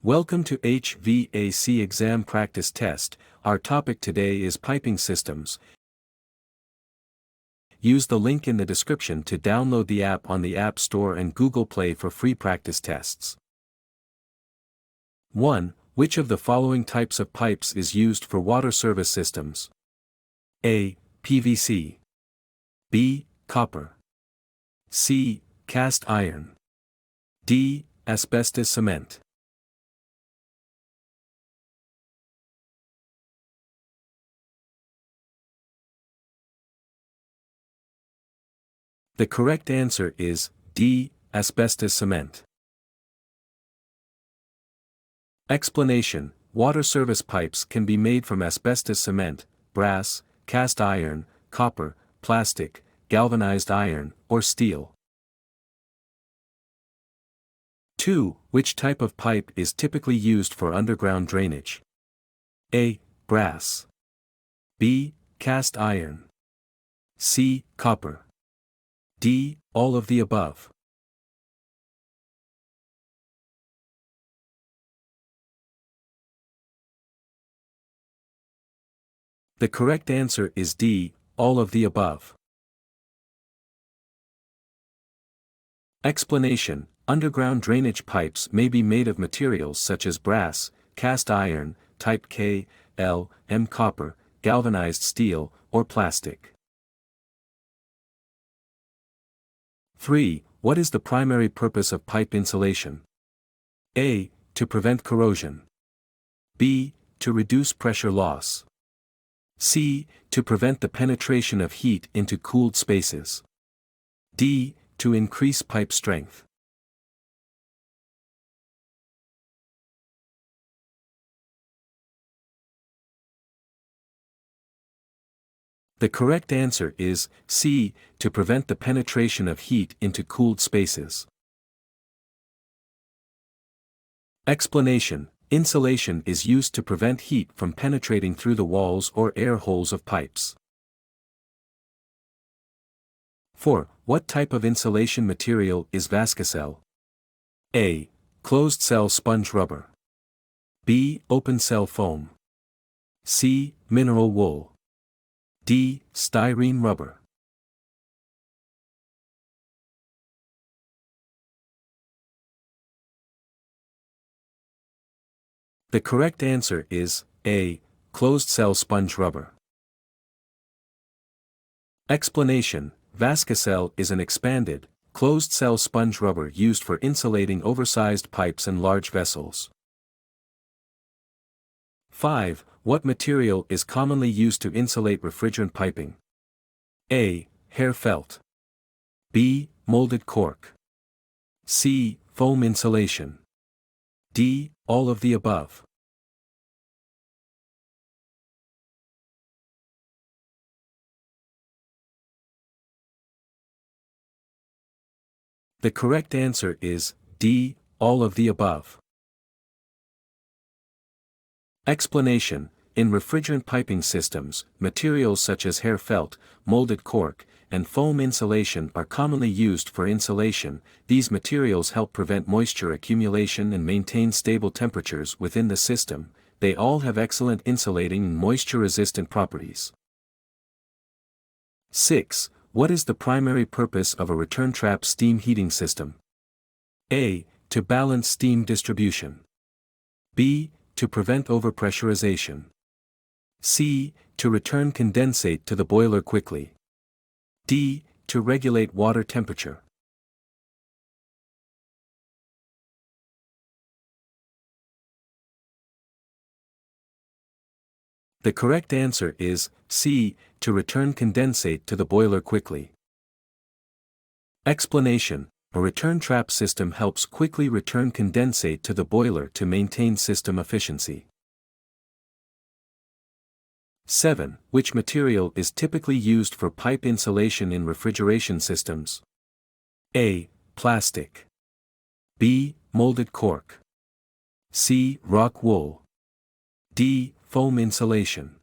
Welcome to HVAC exam practice test. Our topic today is piping systems. Use the link in the description to download the app on the App Store and Google Play for free practice tests. 1. Which of the following types of pipes is used for water service systems? A. PVC. B. Copper. C. Cast iron. D. Asbestos cement. The correct answer is D. Asbestos cement. Explanation: water service pipes can be made from asbestos cement, brass, cast iron, copper, plastic, galvanized iron, or steel. 2. Which type of pipe is typically used for underground drainage? A. Brass. B. Cast iron. C. Copper. D. All of the above. The correct answer is D. All of the above. Explanation: underground drainage pipes may be made of materials such as brass, cast iron, type K, L, M, copper, galvanized steel, or plastic. 3. What is the primary purpose of pipe insulation? A. To prevent corrosion. B. To reduce pressure loss. C. To prevent the penetration of heat into cooled spaces. D. To increase pipe strength. The correct answer is C. To prevent the penetration of heat into cooled spaces. Explanation: insulation is used to prevent heat from penetrating through the walls or air holes of pipes. 4. What type of insulation material is VASCACEL? A. Closed cell sponge rubber. B. Open cell foam. C. Mineral wool. D. Styrene rubber. The correct answer is A. Closed cell sponge rubber. Explanation: VASCACEL is an expanded, closed-cell sponge rubber used for insulating oversized pipes and large vessels. 5. What material is commonly used to insulate refrigerant piping? A. Hair felt. B. Molded cork. C. Foam insulation. D. All of the above. The correct answer is D. All of the above. Explanation: in refrigerant piping systems, materials such as hair felt, molded cork, and foam insulation are commonly used for insulation. These materials help prevent moisture accumulation and maintain stable temperatures within the system. They all have excellent insulating and moisture-resistant properties. 6. What is the primary purpose of a return trap steam heating system? A. To balance steam distribution. B. To prevent overpressurization. C. To return condensate to the boiler quickly. D. To regulate water temperature. The correct answer is C. To return condensate to the boiler quickly. Explanation: a return trap system helps quickly return condensate to the boiler to maintain system efficiency. 7. Which material is typically used for pipe insulation in refrigeration systems? A. Plastic. B. Molded cork. C. Rock wool. D. Foam insulation.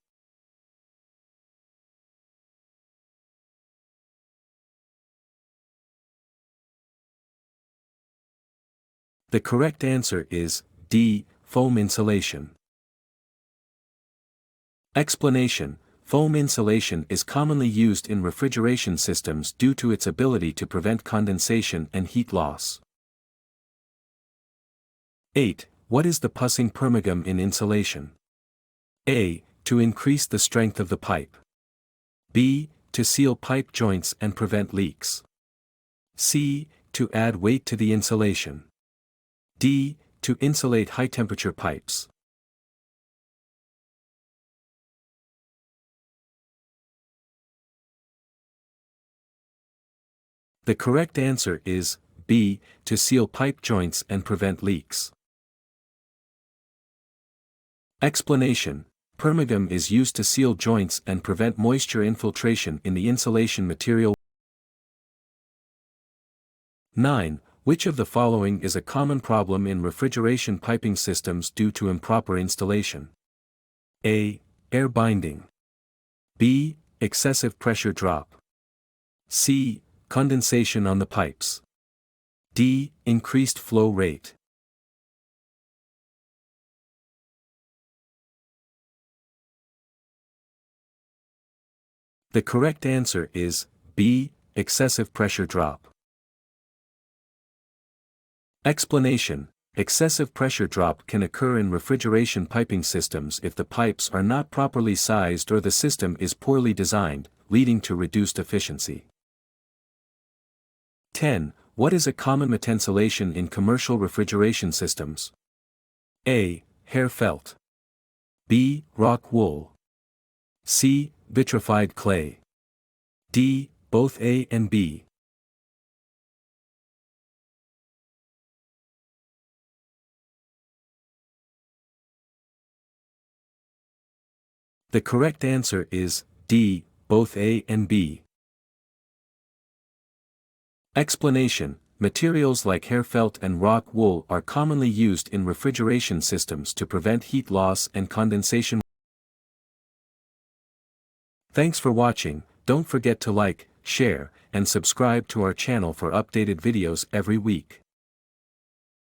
The correct answer is D. Foam insulation. Explanation: foam insulation is commonly used in refrigeration systems due to its ability to prevent condensation and heat loss. 8. What is the pussing permagum in insulation? A. To increase the strength of the pipe. B. To seal pipe joints and prevent leaks. C. To add weight to the insulation. D. To insulate high-temperature pipes. The correct answer is B. To seal pipe joints and prevent leaks. Explanation: permagum is used to seal joints and prevent moisture infiltration in the insulation material. 9. Which of the following is a common problem in refrigeration piping systems due to improper installation? A. Air binding. B. Excessive pressure drop. C. Condensation on the pipes. D. Increased flow rate. The correct answer is B. Excessive pressure drop. Explanation: excessive pressure drop can occur in refrigeration piping systems if the pipes are not properly sized or the system is poorly designed, leading to reduced efficiency. 10. What is a common metenzylation in commercial refrigeration systems? A. Hair felt. B. Rock wool. C. Vitrified clay. D. Both A and B. The correct answer is D. Both A and B. Explanation: materials like hair felt and rock wool are commonly used in refrigeration systems to prevent heat loss and condensation. Thanks for watching. Don't forget to like, share, and subscribe to our channel for updated videos every week.